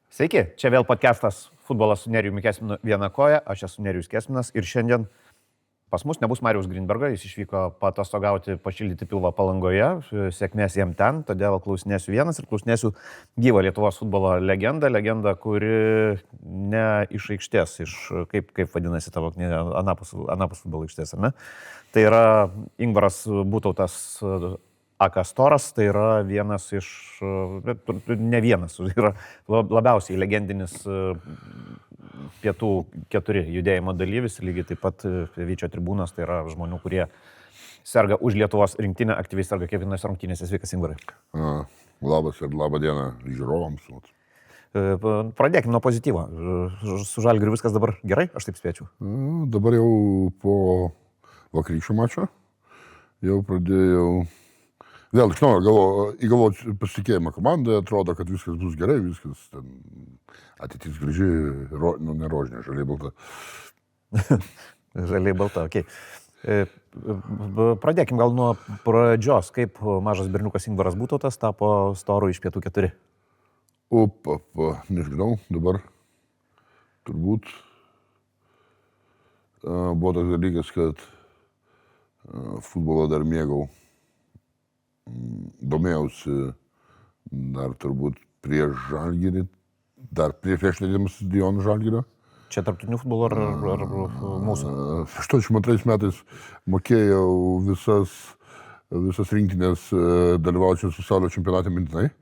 Sveiki, čia vėl podcastas Futbolas su Nerijumi Kesminu viena koja, aš esu Nerijus Kesminas ir šiandien pas mus nebus Mariaus Grindbergo, jis išvyko patostogauti, pašildyti pilvą Palangoje, sėkmės jam ten, todėl klausinėsiu vienas ir klausinėsiu gyvą Lietuvos futbolo legendą, kuri ne iš aikštės, kaip vadinasi tavo knyga, anapus futbolo aikštės, ar ne? Tai yra Ingvaras Butautas Akastoras, tai yra vienas iš, ne vienas, yra labiausiai legendinis pietų 4 judėjimo dalyvis, lygiai taip pat Vyčio tribūnos, tai yra žmonių, kurie serga už Lietuvos rinktinę, aktyviai serga kiekvienose rungtynėse. Sveikas, Ingvarai. Labas ir labą dieną žiūrovams. Pradėkime nuo pozityvo. Su Žalgiriu viskas dabar gerai, aš taip spėčiau. Dabar jau po vakarykščio mačo jau pradėjau vėl iš naujo įgavau pasitikėjimą komandoje, atrodo, kad viskas bus gerai, viskas ten atitiks gražiai, ne rožinė, žaliai balta. Žaliai balta, okei. Pradėkim gal nuo pradžios, kaip mažas berniukas Ingvaras Butautas tapo storu iš pietų 4. Nežinau, dabar turbūt buvo toks dalykas, kad futbolą dar mėgau. Domėjausi dar turbūt prieš Žalgirį, dar prieš nedėdamas stadioną Žalgirio. Čia tarptautinių futbolo ar mūsų? 82 metais mokėjau visas rinktinės dalyvaujančias pasaulio čempionate mintinai.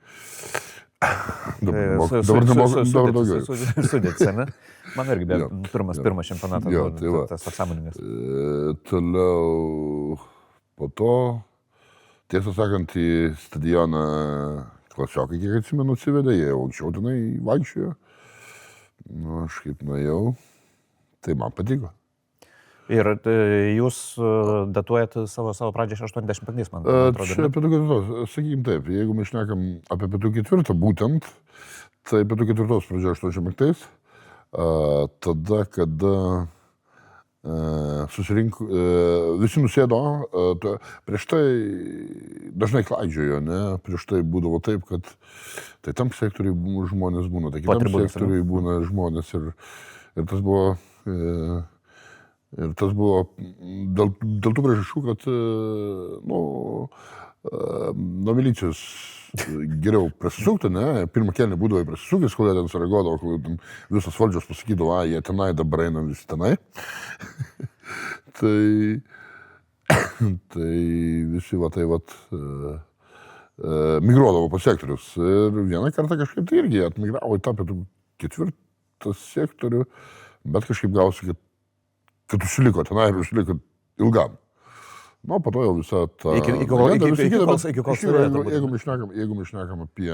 Dabar daugiau. Sudėtis, ne? Man irgi buvo pirmas čempionatas, tas apsąmoningas. Toliau po to, tiesą sakant, į stadioną klasiokai, kiek atsimenu, atsivedė, jie jau anksčiau tenai vaikščiojo. Aš kaip nuėjau, tai man patiko. Ir jūs datuojat savo pradžią 85, man atrodo. Čia pietų 4, sakykim taip, jeigu mes šnekam apie pietų 4 būtent, tai pietų 4 pradžia 85, tada, kada susirinko, visi nusėdo, prieš tai dažnai klaidžiojo, ne? Prieš tai būdavo taip, kad tai tam sektoriui žmonės būna, tai kitam sektoriui būna žmonės ir tas buvo, dėl tų priežasčių, kad nuo milicijos geriau prasisukti, ne? Pirmą kėlinį būdavo prasisukęs, kol jie ten sureaguodavo, kol visos valdžios pasakydavo, jie tenai, dabar eina visi tenai. tai visi migruodavo po sektorius. Ir vieną kartą kažkaip tai irgi atmigravo į tą pietų 4 sektorių, bet kažkaip gausi, kad užsiliko tenai ir užsiliko ilgam. Nu, po to jau visą tą... Jeigu mes šnekam apie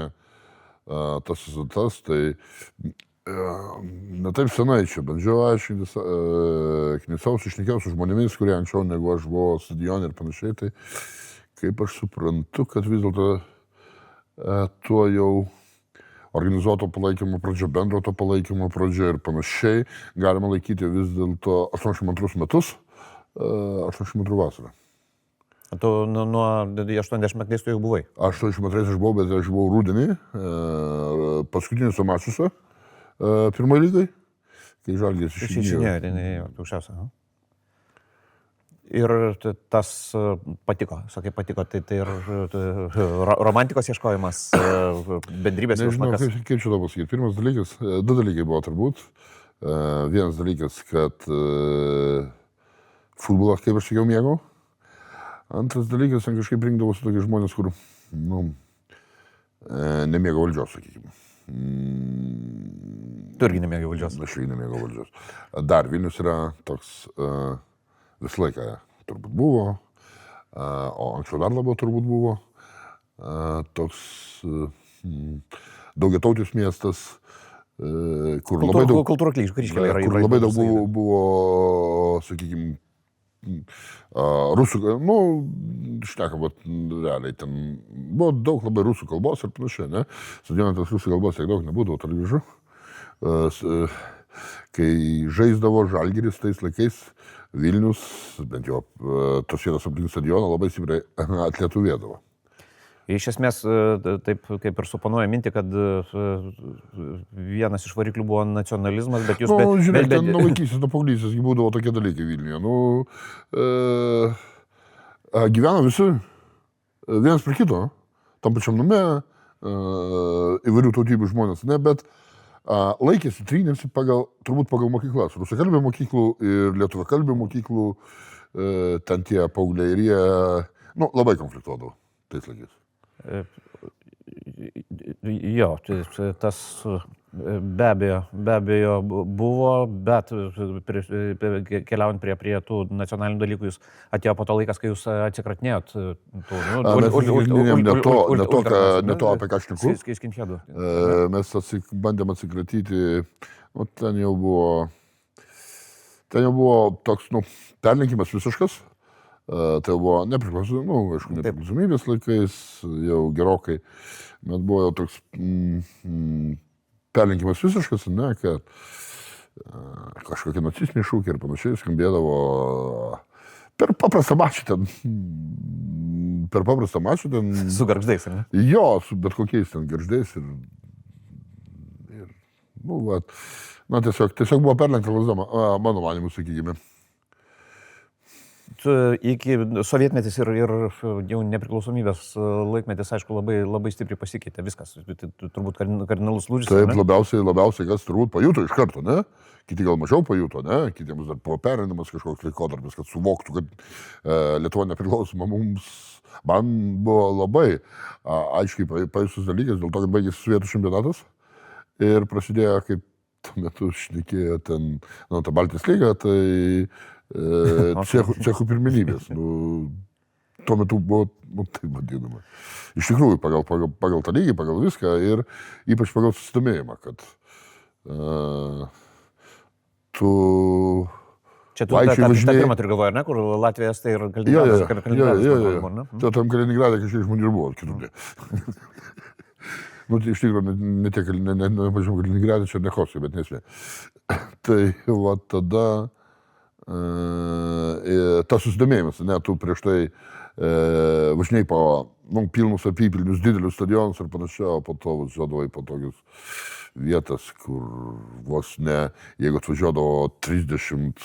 tas, tai ne taip senai čia bandžiau aiškintis, knisausi, šnekėjau su žmonėmis, kurie anksčiau negu aš buvau stadione ir panašiai, tai kaip aš suprantu, kad vis dėlto tuo jau organizuoto palaikymo pradžia, bendro to palaikymo pradžia ir panašiai galima laikyti vis dėlto 82 metus, 82 vasarą. Tu nuo 80 metais tu jau buvai? 82 aš buvau, bet aš buvau rudenį, paskutiniuose mačiuose, pirmai lygai, kai Žalgiris išinėjo, aukščiausia. Ir tas patiko, sakai patiko, tai ir romantikos ieškojimas, bendrybės jausmas. Nežinau, kaip čia tau pasakyti. Pirmas dalykas, 2 dalykai buvo turbūt. Vienas dalykas, kad futbolą, kaip aš sakiau, mėgau. Antras dalykas, ten kažkaip rinkdavosi tokie žmonės, kur, nemėgo valdžios, sakykime. Tu irgi nemėgo valdžios? Aš irgi nemėgo valdžios. Dar Vilnius yra toks, visą laiką turbūt buvo, o anksčiau dar labiau turbūt buvo, toks daugiatautis miestas, kur labai daug... Kultūra kryžkelė yra. Kur labai daug buvo, sakykime, rusų, šnekam, realiai ten buvo daug labai rusų kalbos ir panašiai, ne? Stadione tas rusų kalbos tiek daug nebūdavo, toli gražu. Kai žaisdavo Žalgiris tais laikais, Vilnius, bent jau tos vietos aplink stadioną labai stipriai atlietuvėdavo. Iš esmės, taip kaip ir suponuoja mintį, kad vienas iš variklių buvo nacionalizmas, bet jūs... Žinai, ten nuo vaikystės, nuo paauglystės būdavo tokie dalykai Vilniuje. Gyveno visi vienas prie kito, tam pačiam name, įvairių tautybių žmonės, ne, bet laikėsi, trynėsi turbūt pagal mokyklas. Rusakalbių mokyklų ir lietuvakalbių mokyklų, ten tie paaugliai ir jie, labai konfliktuodavo tais laikais. Jo, tas be abejo buvo, bet keliaujant prie tų nacionalinių dalykų, jūs atėjo po to laikas, kai jūs atsikratinėjot tų... Ne to, apie ką aš tikiu. Skinheadų. Mes bandėm atsikratyti, ten jau buvo toks, perlenkimas visiškas. Tai buvo nepriklausomybės laikais, jau gerokai, bet buvo jau toks perlenkimas visiškas, ne, kad kažkokie nacistiniai šūkiai ir panašiai skambėdavo per paprastą mačą ten. Su gargždais, ar ne? Jo, su bet kokiais ten gargždais ir tiesiog buvo perlenkta lazda, mano manimu, sakykime. Iki sovietmetis ir jau nepriklausomybės laikmetis, aišku, labai stipriai pasikeitė viskas. Turbūt kardinalus lūžis. Taip, labiausiai kas turbūt pajuto iš karto, ne? Kiti gal mažiau pajuto, ne? Kitiems dar buvo perinamas kažkoks laikotarpis, kad suvoktų, kad Lietuva nepriklausoma man buvo labai aiškiai pajusus dalykas, dėl to, kad baigėsi Sovietų čempionatas ir prasidėjo, kaip tuo metu šnekėjo ten, ta Baltijos lyga, tai cechų pirmenybės. Tuo metu buvo, taip vadinama. Iš tikrųjų, pagal tą lygį, pagal viską ir ypač pagal susidomėjimą, kad tu... Čia tu tą pirmą turi galvoje, ne, kur Latvija, Estai ir Kaliningradas. Jo. Tam Kaliningradė kažkiek žmonių ir buvo, kitur ne. Tai iš tikrųjų, ne tiek, nepažiūrėjau, Kaliningradė, čia Nechoskai, bet nesvė. Tai va tada... tas susidomėjimas, ne, tu prieš tai važinėjai po pilnus apypilnius didelius stadionus ir panašiai, o po to važiuodavai po tokius vietas, kur vos ne, jeigu atvažiuodavo 30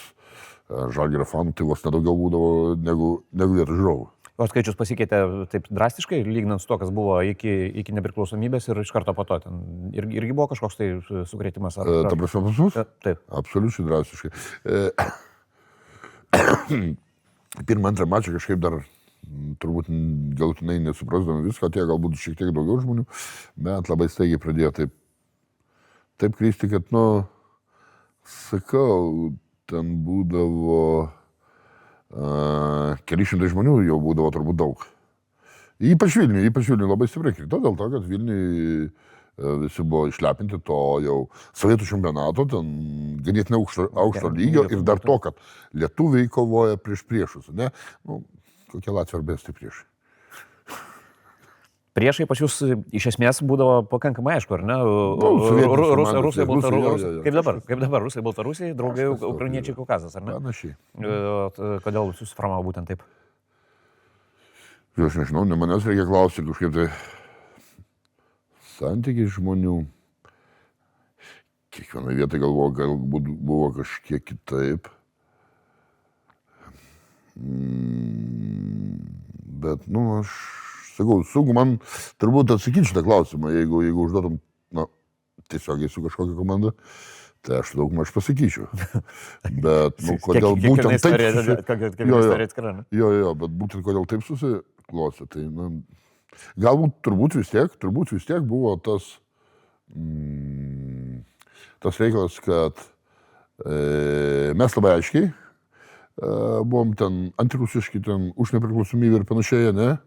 Žalgirio fanų, tai vos nedaugiau būdavo negu vietų žiūrovų. O skaičius pasikeitė taip drastiškai, lyginant su to, kas buvo iki nepriklausomybės ir iš karto po to ten. Irgi buvo kažkoks tai sukrėtimas? Ta prasme pas mus? Taip. Absoliučiai drastiškai. Pirmą, antrą mačą kažkaip dar turbūt galutinai nesuprasdami viską, atėjo galbūt šiek tiek daugiau žmonių, bet labai staigiai pradėjo taip kristi, kad, sakau, ten būdavo keli šimtai žmonių, jau būdavo turbūt daug. Ypač Vilniui labai stipriai krito, dėl to, kad Vilniui visi buvo išlepinti to jau Sovietų čempionato, ten ganėtinai aukšto lygio ir dar to, kad lietuviai kovoja prieš priešus, ne? Kokie Latvija ar Estai priešai. Priešai pas jūs iš esmės būdavo pakankamai aišku, ar ne? Rusai, Baltarusiai. Kaip dabar Rusai, Baltarusiai, draugai Ukrainiečiai, Kaukazas, ar ne? Panašiai. Kodėl susiformavo būtent taip? Aš nežinau, ne manęs reikia klausyti kažkaip tai santykiai žmonių. Kiekviena vieta galbūt buvo kažkiek kitaip. Bet, aš sakau, sunku man turbūt atsakyti šitą klausimą, jeigu užduotum, tiesiogiai su kažkokia komanda, tai aš daugmaž pasakyčiau. Bet, kodėl būtent taip... Jo, bet būtent kodėl taip susiklostė, tai, galbūt turbūt vis tiek buvo tas reikalas, kad mes labai aiškiai buvom ten antirusiški, ten už nepriklausomybę ir panašiai, ne?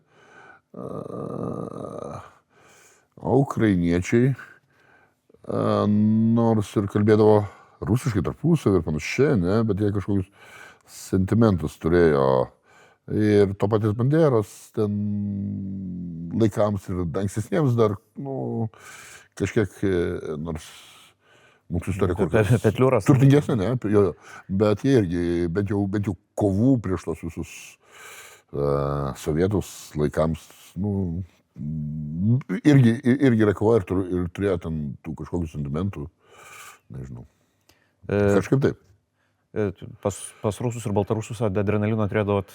O ukrainiečiai, nors ir kalbėdavo rusiškai tarpusavį ir panašiai, ne? Bet jie kažkokius sentimentus turėjo. Ir to paties Banderos ten laikams ir ankstesniems dar, kažkiek, nors mūsų istorija kur kas turtingesnė, ne? Jo. Bet jie irgi, bent jau kovų prieš tos visus sovietus laikams, irgi rekova ir turėjo ten tų kažkokių sentimentų, nežinau. Kažkaip taip. Pas rusus ir baltarusus adrenalino turėdavot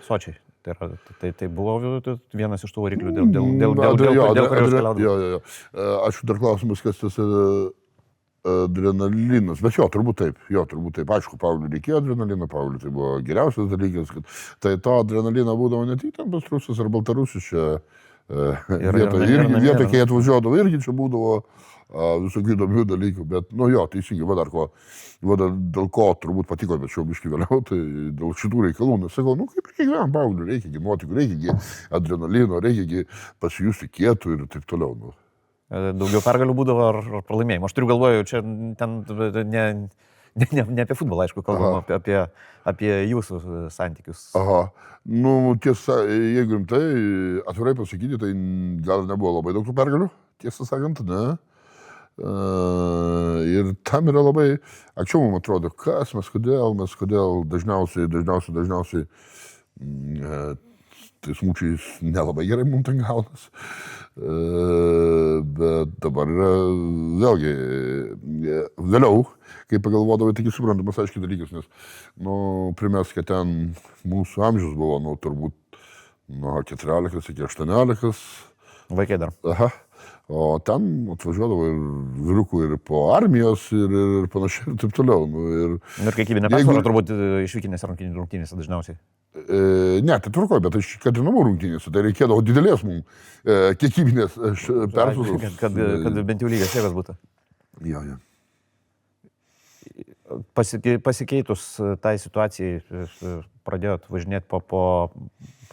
sočiai. Tai buvo vienas iš tų variklių, dėl kurio jūs keliaudavote. Jo. Ačiū, dar klausimas, kas tas adrenalinas. Bet jo, turbūt taip. Aišku, Pauliui reikėjo adrenalino, Pauliui tai buvo geriausias dalykas, kad tai to adrenalino būdavo ne tik ten pas rusus ar baltarusus čia vietoj, kai atvažiuodavo, irgi čia būdavo visokių įdomių dalykų, bet, nu jo, teisingai, dėl ko turbūt patiko, bet čia biškai vėliau, tai dėl šitų reikalų, nes sakau, nu kaip kiekvienam Pauliui, reikia nuotikų, reikia adrenalino, reikia pasijusti kietų ir taip toliau. Nu. Daugiau pergalių būdavo ar pralaimėjimų. Aš turiu galvoju, čia ten ne apie futbolą, aišku, kalbam apie jūsų santykius. Aha. Nu, tiesa, jeigu rimtai, atvirai pasakyti, tai gal nebuvo labai daug tų pergalių, tiesą sakant, ne. Ir tam yra labai, anksčiau man atrodo, kas mes kodėl dažniausiai tai smūčiais nelabai gerai mums ten gaunas. Bet dabar yra vėlgi, vėliau, kai pagalvodavai, tik suprantamas aiškiai dalykas, nes, nu, primės, kad ten mūsų amžius buvo, nu, turbūt nuo 14 iki 18. Vaikai dar. Aha. O ten atvažiuodavo ir vyrukų ir po armijos ir panašiai ir taip toliau. Nu, ir kiekybinė persvara turbūt išvykinėse rungtynėse dažniausiai. Ne, tai tvarkoju, bet iš Katrinamų rungtynėse tai reikėdavo didelės mums kiekybinės persvaros. Kad bent jau lygios jėgos būtų. Jo. Pasikeitus tai situacijai pradėjot važinėti po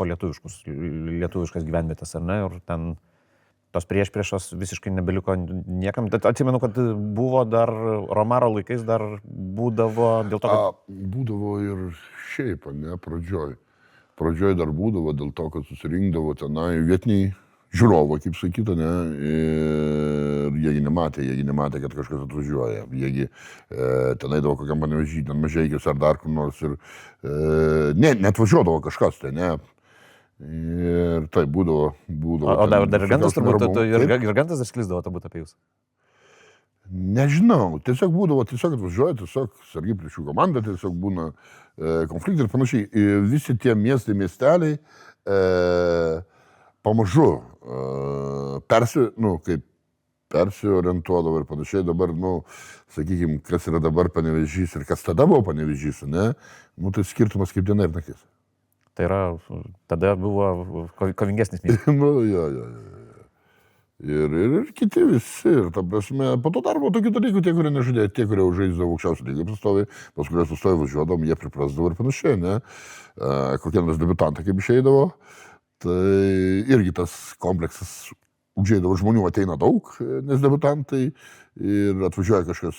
lietuviškas gyvenvietės, ar ne? Ir ten tos priešpriešos visiškai nebeliko niekam. Atsimenu, kad buvo dar Romaro laikais dar būdavo dėl to, kad... Būdavo ir šiaip, ne, pradžioj. Pradžioj dar būdavo dėl to, kad susirinkdavo tenai vietiniai žiūrovai, kaip sakyta, ne, ir jiegi nematė, kad kažkas atvažiuoja. Jiegi tenai davo kokiam Panevėžy, ten Mažeikis ar dar kur nors ir netvažiuodavo kažkas, tai ne. Ir tai būdavo. O dar ir gantas turbūt, ir gantas dar sklisdavo turbūt apie jūs? Nežinau, tiesiog atvažiuoja, tiesiog sargi priešų komanda, tiesiog būna konfliktai ir panašiai. Ir visi tie miesteliai pamažu persiorientuodavo ir panašiai. Dabar, sakykime, kas yra dabar Panevėžys ir kas tada buvo Panevėžys, ne? Tai skirtumas kaip diena ir naktis. Tai yra, tada buvo kovingesnis miestas. Jo. Ir kiti visi, ir ta prasme, po to dar buvo tokių dalykų, tie, kurie nežaidė, tie, kurie užžaisdavo aukščiausią lygį pastoviai, pas kuriuos sustojo važiuodavom, jie priprasdavo ir panašiai, ne? Kokie nors debiutantai kaip išeidavo, tai irgi tas kompleksas užžeidavo žmonių ateina daug, nes debiutantai ir atvažiuoja kažkas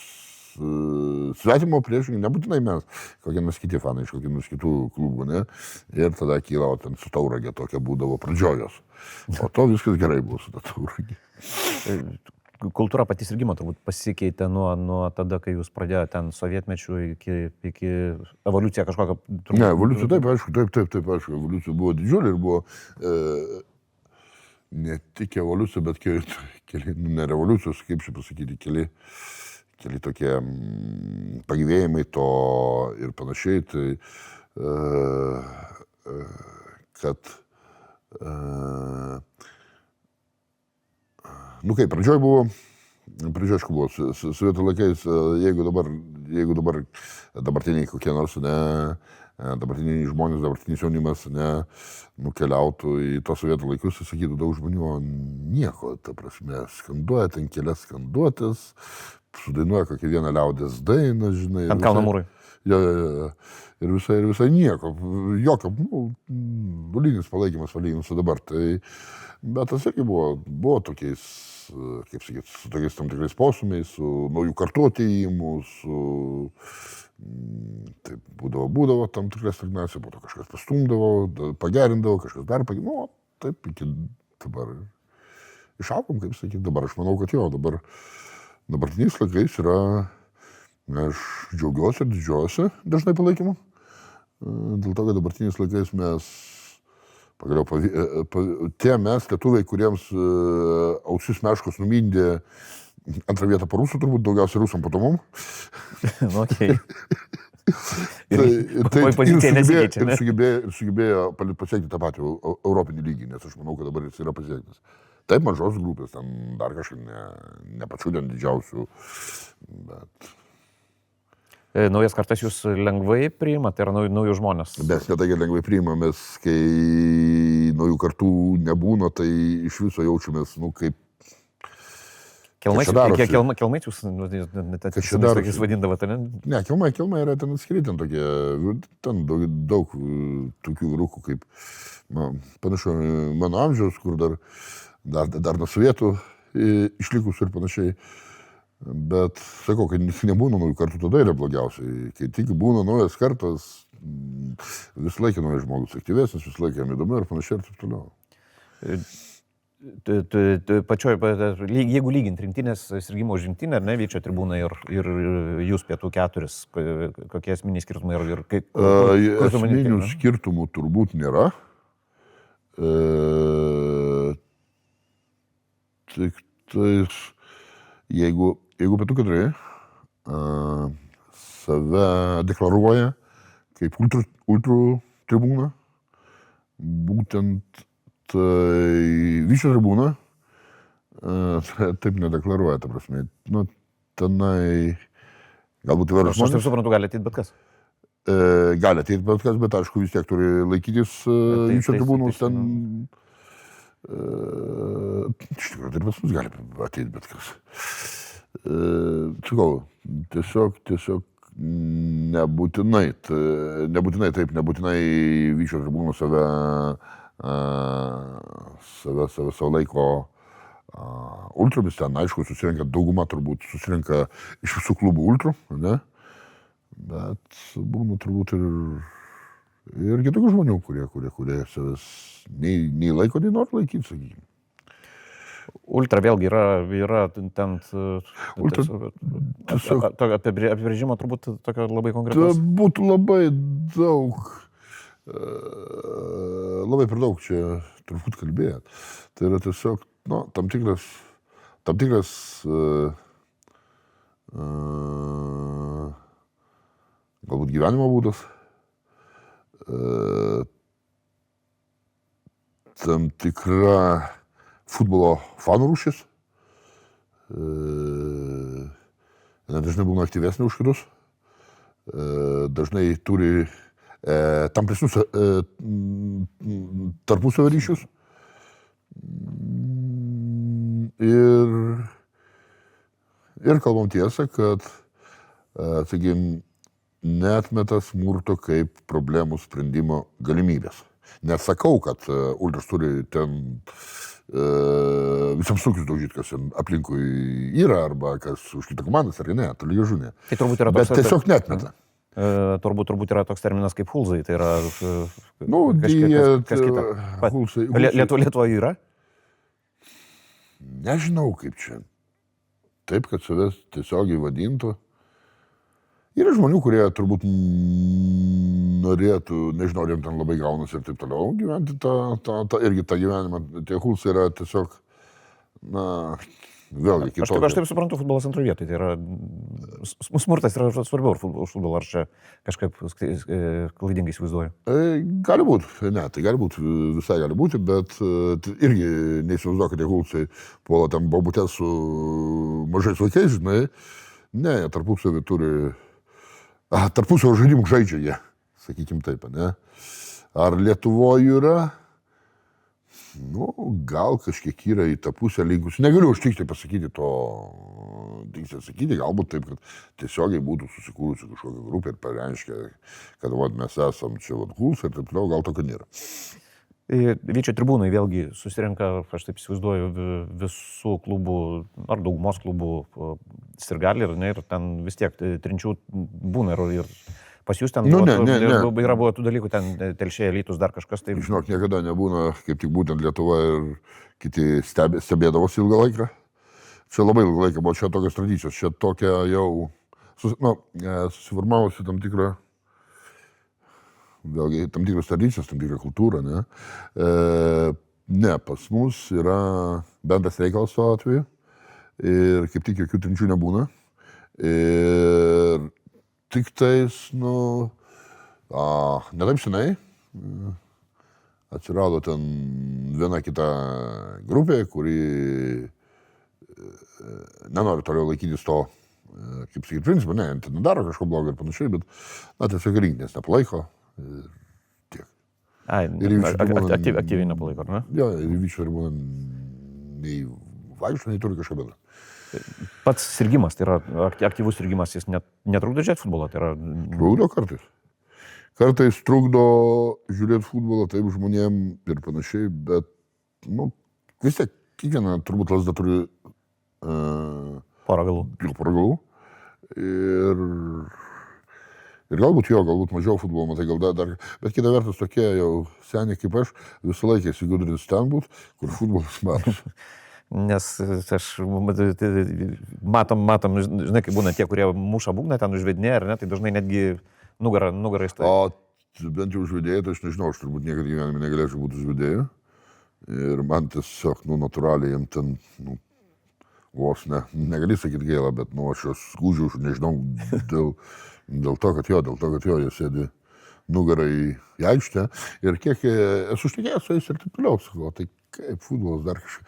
svetimo priešingai, nebūtinai mes, kokie nors kiti fanai iš kokių nors kitų klubų, ne? Ir tada kyla, ten su Tauragė tokia būdavo pradžiojos. O to viskas gerai buvo su ta Tauragė. Kultūra pati sirgimo turbūt pasikeitė nuo tada, kai jūs pradėjote ten sovietmečių iki evoliucija kažkokia. Ne, evoliucija taip, aišku, evoliucija buvo didžiulė ir buvo ne tik evoliucija, bet keli, ne revoliucijos, kaip čia pasakyti, keli tokie pagyvėjimai to ir panašiai, tai kad pradžioj aišku buvo, sovietų laikais, jeigu dabar dabartiniai kokie nors, dabartiniai žmonės, dabartinis jaunimas, nukeliautų į tos sovietų laikus, tai sakytų daug žmonių, nieko, ta prasme, skanduoja ten kelias skanduotės, sudainuoja kokią vieną liaudės dainą, žinai. Ant kalno mūrai. Jo. Ir visai nieko, jokio, nulinis palaikymas palyginus su dabar. Tai, bet tas irgi buvo tokiais, kaip sakyti, su tokiais tam tikrais posūmiais, su naujų kartų atėjimu, tai būdavo tam tikras stagnacija, po to kažkas pastumdavo, pagerindavo, kažkas dar pagerindavo, taip iki dabar išaugom, kaip sakyti, dabar aš manau, kad jo, dabartiniais laikais yra, aš džiaugiuosi ir didžiuosi dažnai palaikymu, dėl to, kad dabartiniais laikais mes Pagaliau, tie mes, lietuviai, kuriems ausis meškos numindė antrą vietą po rusų, turbūt daugiausiai rusam po to mum. Nu, okay. Tai pozicija nesikeičia. Ir sugebėjo pasiekti tą patį europinį lygį, nes aš manau, kad dabar jis yra pasiektas. Taip, mažos grupės, ten dar kažkaip ne pačių ten didžiausių, bet... Naujas kartas jūs lengvai priimat, tai yra naujų žmonės? Mes netaigi lengvai priimamės, kai naujų kartų nebūna, tai iš viso jaučiamės, kaip... Kelmais jūs tokiais vadindavote, ne? Ne, kelmai yra ten atskiri, ten tokie, ten daug tokių vyrukų, kaip, panašu, mano amžiaus, kur dar nuo sovietų išlikus ir panašiai. Bet, sakau, kai nebūna naujų kartų, tada yra blogiausiai. Kai tik būna naujas kartas, vis laikė naujas žmogus aktyvesnis, vis laikė jam įdomu ir panašiai ir taip toliau. Jeigu lygint rinktinės sirgimo už rinktinę, ar ne, Vyčio tribūna ir jūs pietų keturis, kokie esminiai skirtumai ir esminių skirtumų turbūt nėra. Tik tais, jeigu pietų keturi save deklaruoja kaip ultrų tribūna, būtent tai Vyčio tribūna taip nedeklaruoja, ta prasme. Tenai galbūt įvairūs žmonės. Aš taip suprantu, gali ateit bet kas. Gali ateit bet kas, bet aišku vis tiek turi laikytis Vyčio tribūnos ten. Iš tikrųjų, ir pas mus gali ateit bet kas. Sakau, tiesiog nebūtinai Vyčio tribūnos save laiko ultromis, ten aišku susirenka dauguma, turbūt susirenka iš visų klubų ultrų, ne? Bet būna turbūt ir kitokių žmonių, kurie savęs nei laiko, nei nori laikyti, sakykime. Ultra vėlgi yra ten apibrėžimo turbūt tokio labai konkretaus. Būtų labai daug, labai per daug čia turbūt kalbėt. Tai yra tiesiog, tam tikras galbūt gyvenimo būdas, tam tikra futbolo fanų rūšis. Dažnai būna aktyvesnė už kitus. Dažnai turi tampresnius tarpusavio ryšius. Ir kalbam tiesą, kad, sakykime, neatmeta smurto kaip problemų sprendimo galimybės. Nesakau, kad ultras turi ten visam sunkius daužyti, kas aplinkui yra, arba kas už kitą komandas, ar ne, toli gražu ne. Tai turbūt yra bet tiesiog neatmeta. Turbūt yra toks terminas kaip hulzai, tai yra kas kita. Lietuvoje yra? Nežinau kaip čia. Taip, kad savęs tiesiogiai vadintų. Yra žmonių, kurie turbūt norėtų, nežinau, ar jiems ten labai gaunasi ir taip toliau gyventi irgi tą gyvenimą. Tie hulsai yra tiesiog, vėlgi kitokie. Aš taip suprantu, futbolas antroje vietoje. Tai yra, smurtas yra svarbiau už futbolą, ar čia kažkaip klaidingai įsivaizduoju? Gali būti, tai gali būti, visai gali būti, bet irgi neįsivaizduoju, kad tie hulsai puola ten bobutės su mažais vaikais, žinai. Ne, tarpusavį turi... Tarpusavio žaidimų žaidžia jie, sakykim taip, ne? Ar Lietuvoje yra? Gal kažkiek yra į tą pusę lygus. Negaliu užtikti pasakyti to, galbūt taip, kad tiesiogiai būtų susikūrusi kažkokia grupė ir pareiškia, kad mes esam čia hulsai ir taip toliau, gal tokio nėra. Vyčio tribūnai vėlgi susirenka, aš taip įsivaizduoju, visų klubų, ar daugumos klubų sirgaliai, ir ten vis tiek trinčių būna ir pas jūs ten yra buvo tų dalykų, ten Telšiai, Alytus, dar kažkas taip. Žinok, niekada nebūna, kaip tik būtent Lietuva ir kiti stebėdavosi ilgą laiką. Čia labai ilgą laiką buvo čia tokios tradicijos, čia tokia jau susiformavusi tam tikrą vėlgi, tam tikras tradicijas, tam tikrą kultūrą, ne? Ne, pas mus yra bendras reikalas tuo atveju ir kaip tik jokių trinčių nebūna. Ir tik tais, netaip senai atsirado ten viena kita grupė, kuri nenori toliau laikytis to, kaip sakyti, principą, ne, ten nedaro kažko blogo ir panašiai, bet, tiesiog rinktinės nepalaiko ir tiek. Aktyviai nepalaiko, ar ne? Jo, ir Vyčio ir būna nei vaikšto, nei turi kažką bendro. Pats sirgimas, tai yra aktyvus sirgimas, jis netrukdo žiūrėti futbolą, tai yra... Trukdo kartais. Kartais trukdo žiūrėti futbolą taip žmonėm ir panašiai, bet, vis tiek, kiekviena turbūt lasda turi porą galų. Ir galbūt mažiau futbolo, matai, gal dar, bet kita vertus tokie jau seniai kaip aš, visą laiką įsigudrinti ten būt, kur futbolas matos. Nes matom, žinai, kai būna tie, kurie muša būgną, ten užvedinėja, ar ne, tai dažnai netgi nugarą įstai. O bent jau užvedėjai, tai aš nežinau, aš turbūt niekada gyvenime negalėčiau būti užvedėjai. Ir man tiesiog, natūraliai, jam ten, vos negali sakyti gaila, bet, aš jos skūdžiu, nežinau, dėl to, kad jo, jie sėdi nugarą į aikštę. Ir kiek esu šnekėjęs su jais ir taip toliau, sakau, tai kaip futbolas dar kažkaip,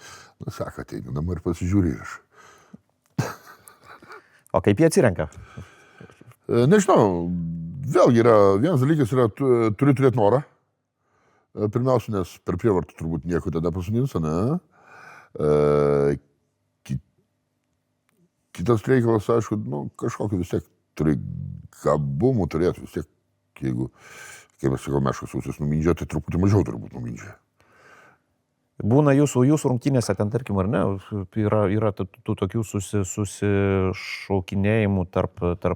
sako, ateini namą ir pasižiūrė aš. O kaip jie atsirenka? Nežinau, vėlgi vienas dalykas yra, turi turėti norą. Pirmiausia, nes per prievartą turbūt nieko tada pasodins, ne? Kitas reikalas, aišku, kažkokį vis tiek turi gabumų turėti vis tiek, jeigu, kaip aš sakau, meškas ausis numindžia, tai truputį mažiau turbūt numindžia. Būna jūsų rungtynėse, ten tarkim, ar ne, yra tų tokių susišaukinėjimų tarp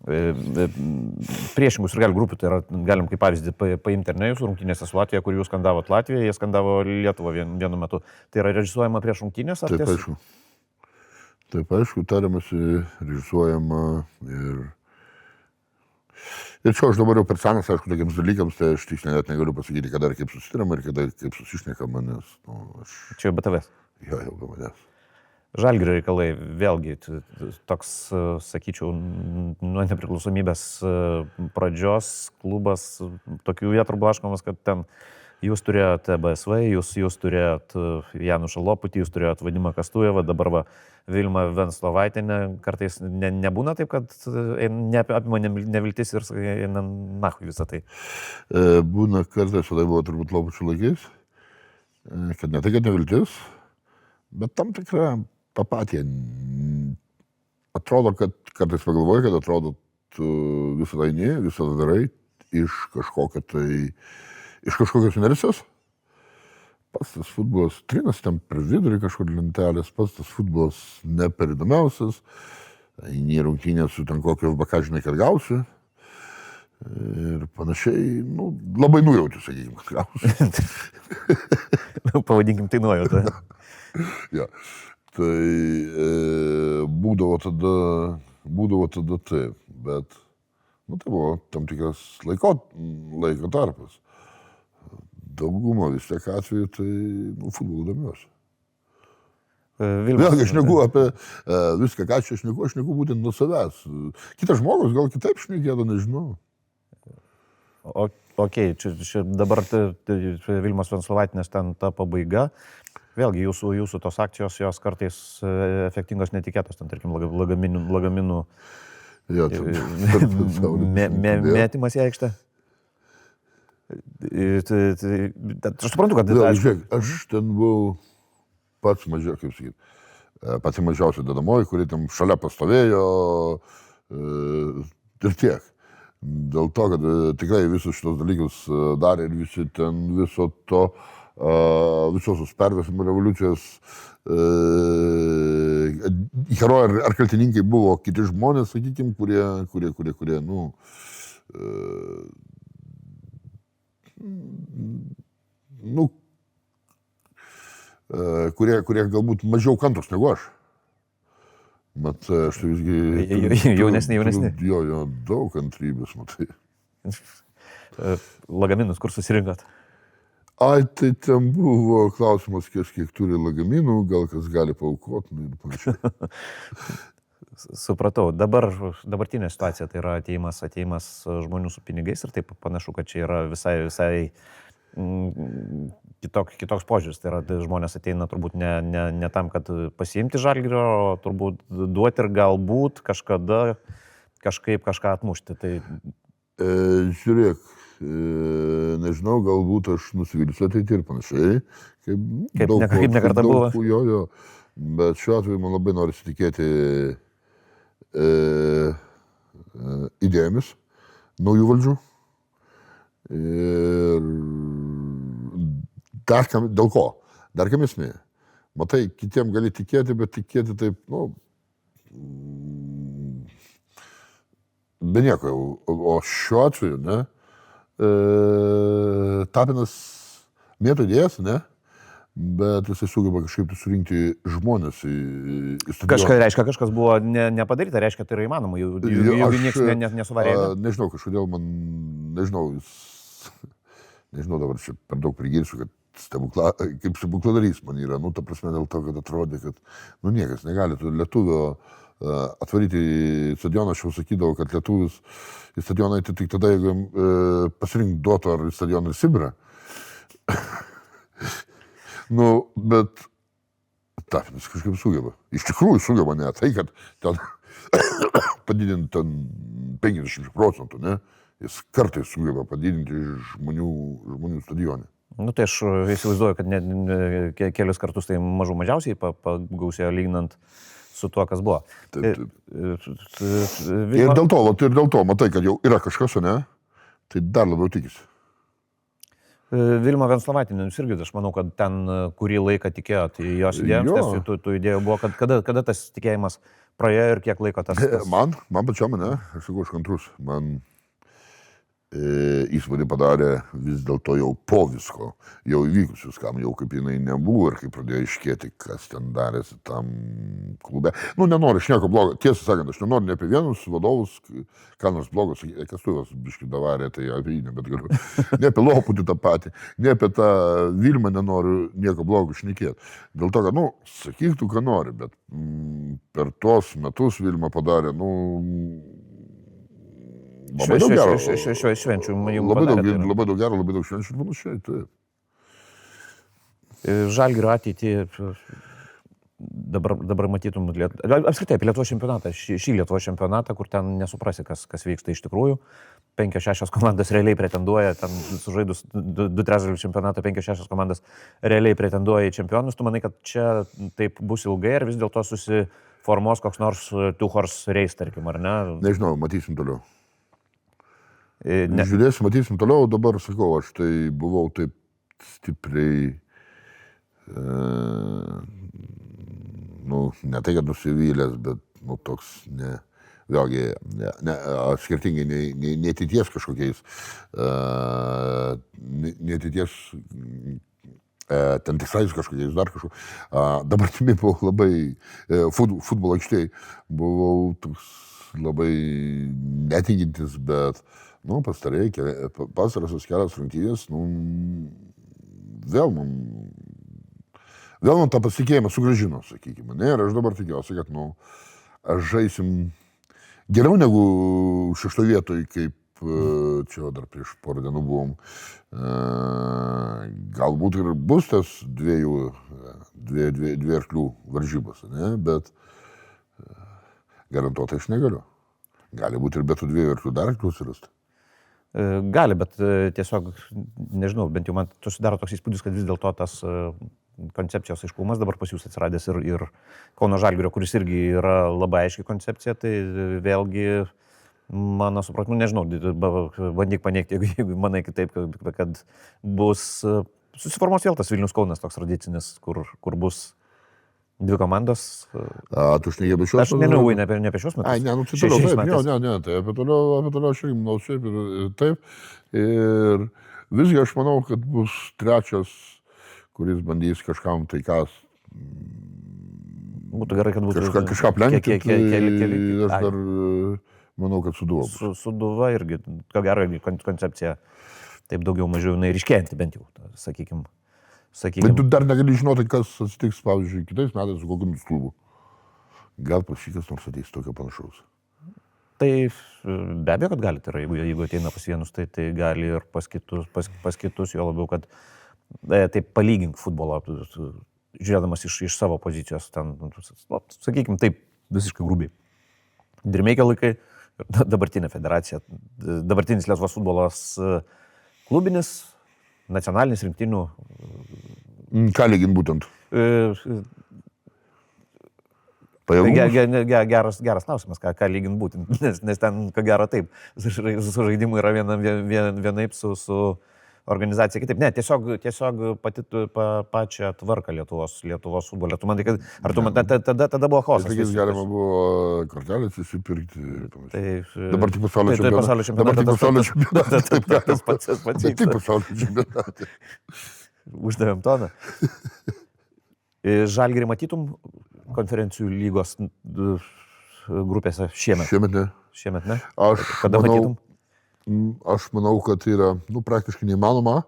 priešingų sirgalių grupių, tai yra, galim kaip pavyzdį paimti, ar ne, jūsų rungtynėse su Latvija, kur jūs skandavot Latviją, jie skandavo Lietuvą vienu metu. Tai yra režisuojama prieš rungtynės? Taip, aišku, tariamasi, režisuojama ir čia aš dabar jau per senas, aišku, tokiems dalykams, tai aš tiksliai net negaliu pasakyti, kada ir kaip susitariama ir kada ir kaip susišnekama, nes, Čia jau be tavęs? Jo, be manęs. Žalgirio reikalai, vėlgi, toks, sakyčiau, nuo nepriklausomybės pradžios klubas, tokių vietų blaškomas, kad ten jūs turėjote BSV, jūs turėjote Janušą Loputį, jūs turėjote Vadimą Kastujevą, dabar Vilmą Venslovaitienę. Kartais nebūna taip, kad apima neviltis ir nahui visą tai. Būna kartais, o tai buvo turbūt Lopučių laikais, kad ne tai, kad neviltis, bet tam tikra apatija. Atrodo, kad kartais pagalvoji, kad atrodo, tu visą tai visą tai darai iš kažkokios inercijos. Pats tas futbolas trinas ten per vidurį kažkur lentelės, pats tas futbolas ne per įdomiausias, eini rungtynės su ten kokio bakažinai, kad gausi. Ir panašiai, labai nujauti, sakykime, kad gausi. Pavadinkim tai nuojauta. Ja. Tai būdavo tada taip, bet tai buvo tam tikras laiko tarpas. Daugumą vis tiek atveju, tai futbolu domiuosi. Vėlgi, aš šneku apie viską, ką čia šneku būtent nuo savęs. Kitas žmogus gal kitaip šnekėtų, nežinau. Čia dabar Vilmos Venslovaitinės ten ta pabaiga. Vėlgi, jūsų tos akcijos, jos kartais efektingos netikėtos, ten, tarkim, lagaminų metimas į aikštę. Aš suprantu, kad... Žiūrėk, aš ten buvau pats mažiausia dedamoji, kuri ten šalia pastovėjo ir tiek. Dėl to, kad tikrai visus šitos dalykus darė ir visi ten visos perversmų revoliucijos herojai ar kaltininkai buvo kiti žmonės, sakykime, kurie kurie galbūt mažiau kantrūs negu aš. Mat, aš tai visgi... Jaunesni. Jo, daug kantrybės, matai. Lagaminus, kur susirinkot? Ai, tai ten buvo klausimas, kiek turi lagaminų, gal kas gali paaukoti, ir panašiai. Supratau. Dabartinė situacija tai yra ateimas žmonių su pinigais ir taip panašu, kad čia yra visai kitoks požiūris. Tai yra, žmonės ateina turbūt ne tam, kad pasiimti Žalgirio, o turbūt duoti ir galbūt kažkada kažkaip kažką atmušti. Tai... Žiūrėk, nežinau, galbūt aš nusivyliusiu ateitį ir panašiai. Kaip nekartą buvo. Jo, bet šiuo atveju man labai nori tikėti idėjomis naujų valdžių. Ir dėl ko? Dar kam esmė? Matai, kitiem gali tikėti, bet tikėti taip, be nieko. O šiuo atveju, ne, Tapinas mėto idėjas, ne, bet jisai sugeba kažkaip surinkti žmonės į stadioną. Reiškia, kažkas buvo nepadaryta, reiškia, tai yra įmanoma, jeigu niekas nesuvarė. Nežinau, kažkodėl man, nežinau dabar čia per daug prigirsiu, kad kaip stebukladarys man yra, ta prasme dėl to, kad atrodė, kad, niekas negali lietuvio atvaryti į stadioną, aš jau sakydavau, kad lietuvis į stadioną eiti tik tada, jeigu pasirinkti duotų ar į stadioną ir Sibirą. Bet Tapinas kažkaip sugeba. Iš tikrųjų sugeba, ne tai, kad ten padidinti ten 50%, ne? Jis kartais sugeba padidinti žmonių stadionį. Tai aš įsivaizduoju, kad kelius kartus tai mažiausiai pagausėjo lyginant su tuo, kas buvo. Taip. Ir dėl to, matai, kad jau yra kažkas, ne? Tai dar labiau tikisi. Vilma Venslovaitienė, jūs irgi, aš manau, kad ten kurį laiką tikėjot į jos idėjoms, tų idėjų buvo, kada tas tikėjimas praėjo ir kiek laiko tas... Man pačiam, ne, aš sakau, aš kantrus, man įspūdį padarė vis dėlto jau po visko, jau įvykusius, kam jau kaip jinai nebuvo ir kaip pradėjo iškėti, kas ten darėsi tam klube. Nenoriu, aš nieko blogo, tiesą sakant, aš nenoriu ne apie vienus vadovus, ką nors blogos, Kastuvas biškį davarė, tai apie jį nebet galiu, ne apie Loputį tą patį, ne apie tą Vilmą nenoriu nieko blogo šnekėti. Dėl to, kad, sakyk tu, ką nori, bet per tuos metus Vilma padarė, labai daug gero. Švenčių labai daug gero, labai daug švenčių ir panašiai, taip. Žalgirio ateitį dabar matytum, apskritai apie Lietuvos čempionatą, šį Lietuvos čempionatą, kur ten nesuprasi, kas vyksta iš tikrųjų. 5-6 komandos realiai pretenduoja, ten sužaidus 2/3 čempionatą, 5-6 komandos realiai pretenduoja į čempionus. Tu manai, kad čia taip bus ilgai ir vis dėlto susiformuos koks nors two-horse race, tarkim, ar ne? Nežinau, matysim toliau. Žiūrėsim, matysim toliau, dabar sakau, aš tai buvau taip stipriai, ne tai, kad nusivylęs, bet, toks, vėlgi, skirtingai nei ateities kažkokiais, nei ateities ten tikslais kažkokiais, dar kažkokiais. Dabartimi buvau labai, futbolo aikštėj, buvau toks labai netikintis, bet pastarosios kelios rungtynės, vėl man tą pasitikėjimą sugrąžino, sakykime. Ir aš dabar tikiuosi, kad žaisim geriau negu 6 vietoj, kaip čia dar prieš porą dienų buvom. Galbūt ir bus tas dviejų arklių varžybos, bet garantuotai aš negaliu. Gali būti ir be tų 2 arklių dar arklių surasti. Gali, bet tiesiog, nežinau, bent jau man susidaro toks įspūdis, kad vis dėlto tas koncepcijos aiškumas dabar pas jūs atsiradęs ir Kauno Žalgirio, kuris irgi yra labai aiški koncepcija, tai vėlgi, mano supratimu, nežinau, bandyk paneigti, jeigu manai kitaip, kad bus, susiformuos vėl tas Vilnius Kaunas toks tradicinis, kur bus 2 komandos. Tu šnekėjai apie šios metus? Aš nenau, ne apie šios metus. Tai toliau, taip, tai apie toliau aš irgi manau, šiaip ir taip. Ir visgi aš manau, kad bus 3, kuris bandys kažkam tai kas. Būtų gerai, kad būtų kažką aplenkti. Aš dar Manau, kad Sūduva bus. Sūduva irgi, ko gero, koncepcija taip daugiau mažiau jinai ryškėjanti bent jau, sakykime. Bet tu dar negali žinoti, kas atsitiks, pavyzdžiui, kitais metais su kokiu klubu. Gal pas šį kas nors ateis tokio panašaus. Tai be abejo, kad gali, tai yra, jeigu ateina pas vienus, tai gali ir pas kitus, jo labiau, kad taip palygink futbolą, žiūrėdamas iš savo pozicijos, ten, sakykime, taip visiškai grubiai. Dirmeikio laikai, dabartinė federacija, dabartinis Lietuvos futbolas klubinis, nacionalinis rinktinių. Ką lygint būtent? Geras klausimas, ką lygint būtent, nes ten, ko gero, taip, su žaidimu yra vienaip, su organizacija kitaip. Ne, tiesiog pačią tvarką Lietuvos futbolė. Tu manai, kad, ar tu manai, tada buvo chaosas? Sakys, galima buvo kortelės įsipirkti. Dabar tik pasaulio čempionatas. Tik pasaulio čempionatas. Uždavėm toną. Žalgirį matytum konferencijų lygos grupėse šiemet? Šiemet ne? Kada matytum? Aš manau, kad yra praktiškai neįmanoma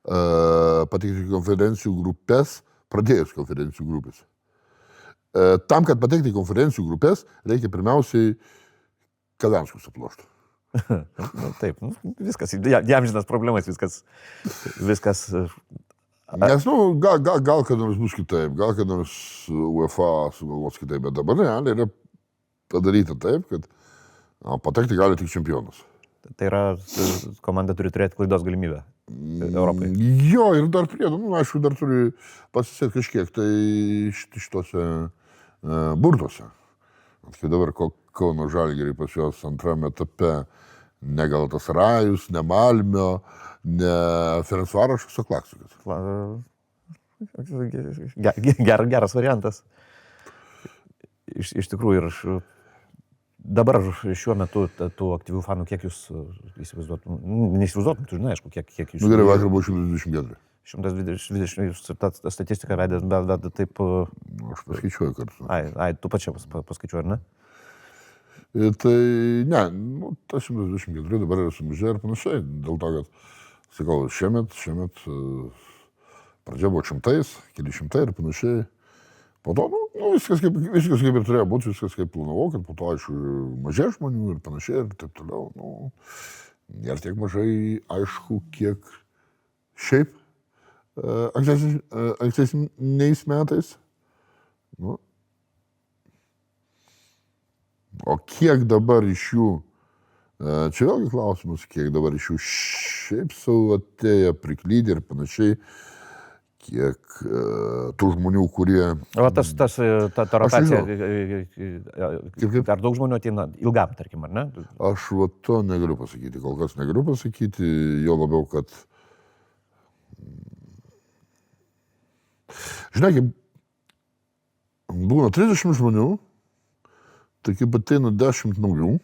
patekti konferencijų grupės, pradėjus konferencijų grupės. Tam, kad patekti konferencijų grupės, reikia pirmiausiai Kadanskų aplošti. Taip, viskas, jam žinas problemas, viskas. Nes, gal kad nors bus kitaip, gal kad nors UEFA sugalvos kitaip, bet dabar realiai yra padaryta taip, kad patekti gali tik čempionas. Tai yra, komanda turi turėti klaidos galimybę Europai. Jo, ir dar priedo, aišku, dar turi pasisėti kažkiek tai šitose burtuose. Kai dabar Kauno Žalgiriai pas juos antrame etape ne Galatasarajus, ne Malmio, ne Ferencvaroš, viso Klaksikas. Geras variantas. Iš tikrųjų, ir dabar šiuo metu tų aktyvių fanų, kiek jūs įsivaizduotum? Neįsivaizduotum, tu žinai, aišku, kiek jūs... Gerai, vakar buvo 124. 120, ta statistika vedė, bet taip... Aš paskaičiuoju kartu. Tu pačia paskaičiuoju, ar ne? Tai ne, ta 124 dabar yra sumažėję ir panašiai, dėl to, kad, sakau, šiemet pradžia buvo šimtais, keli šimtai ir panašiai. Po to, viskas kaip ir turėjo būti, viskas kaip planavau, kad po to, aišku, mažė žmonių ir panašiai ir taip toliau. Ir tiek mažai, aišku, kiek šiaip ankstesniais metais. O kiek dabar iš jų, čia vėlgi klausimas, kiek dabar iš jų šiaip savo atėję, priklydė ir panašiai, kiek tų žmonių, kurie... O ta rotacija, ar daug žmonių ateina ilgam, tarkim, ar ne? Aš to negaliu pasakyti, kol kas negaliu pasakyti, jo labiau, kad... Žinai, būna 30 žmonių, tai kaip ateina 10 naujų,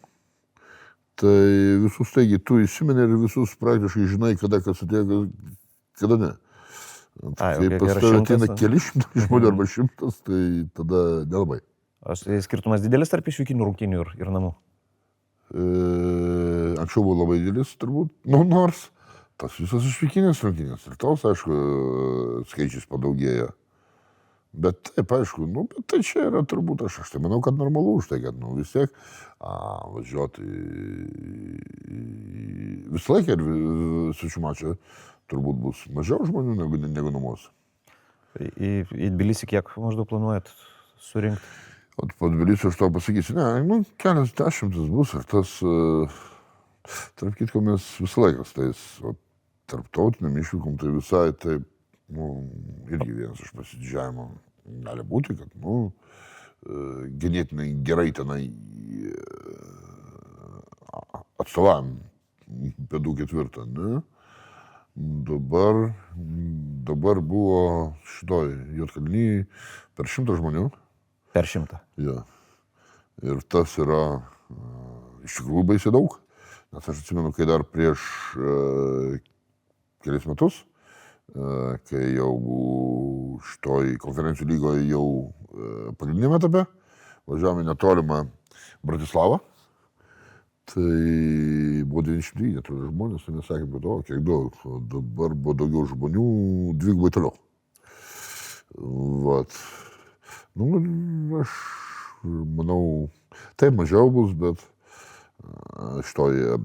tai visus taigi tu įsimeni ir visus praktiškai žinai, kada kas atėjo, kada ne. Kai pas tave ateina keli šimtai žmonių arba 100, tai tada nelabai. Skirtumas didelis tarp išvykinių rungtynių ir namų? Anksčiau buvo labai didelis, turbūt, nors tas visas išvykinės rungtynės ir tos, aišku, skaičius padaugėjo. Bet taip, aišku, bet tai čia yra turbūt, aš tai manau, kad normalu už tai, kad vis tiek važiuoti visą laiką ir svečių mačą turbūt bus mažiau žmonių negu namuose. Į Tbilisį kiek maždaug planuojat surinkti? Po Tbilisio aš to pasakysiu, kelias dešimtis bus ir tas, tarp kitko mes visą laiką tais tarptautiniam išvykom, tai visai taip, irgi vienas iš pasididžiavimo gali būti, kad, ganėtinai gerai tenai atstovavom pėdų ketvirtą, ne? Dabar buvo šitoj Juodkalnijai per 100 žmonių. Per 100? Ja. Ir tas yra iš tikrųjų baisiai daug, nes aš atsimenu, kai dar prieš kelias metus, kai jau buvau šitoj konferencijų lygoje jau pagrindinėme etape, važiavome netolimą Bratislavą Tai buvo 99 žmonės, tai mes sakėm, kad o, kiek daug, o dabar buvo daugiau žmonių, dvigubai toliau. Vat. Nu, aš manau, taip mažiau bus, bet šitoje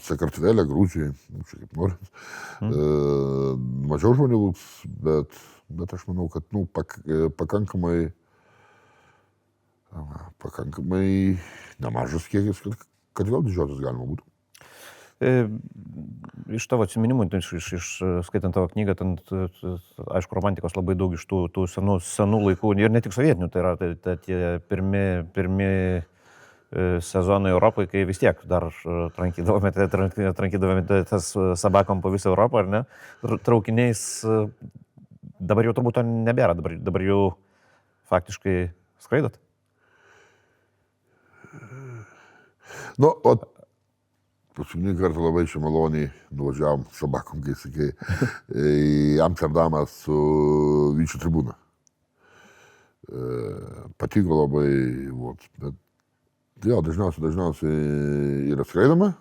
Sakartvelė, Grūdžiai, čia kaip norit, mažiau žmonių bus, bet aš manau, kad pakankamai nemažas kiekis, kad vėl didžiuotis galima būtų. Iš tavo atsiminimų, skaitant tavo knygą, ten, aišku, romantikos labai daug iš tų senų laikų, ir ne tik sovietinių, tai yra tie pirmi sezonai Europoje, kai vis tiek dar trankydavome tas sabakom po visą Europą, ar ne? Traukiniais, dabar jau turbūt to nebėra, dabar jau faktiškai skraidot. Nu, o paskutinį kartą labai čia maloniai nuvažiavom sabakom, kai sakai, į Amsterdamą su Vyčio tribūna. Patiko labai, bet jo, dažniausiai yra skraidoma.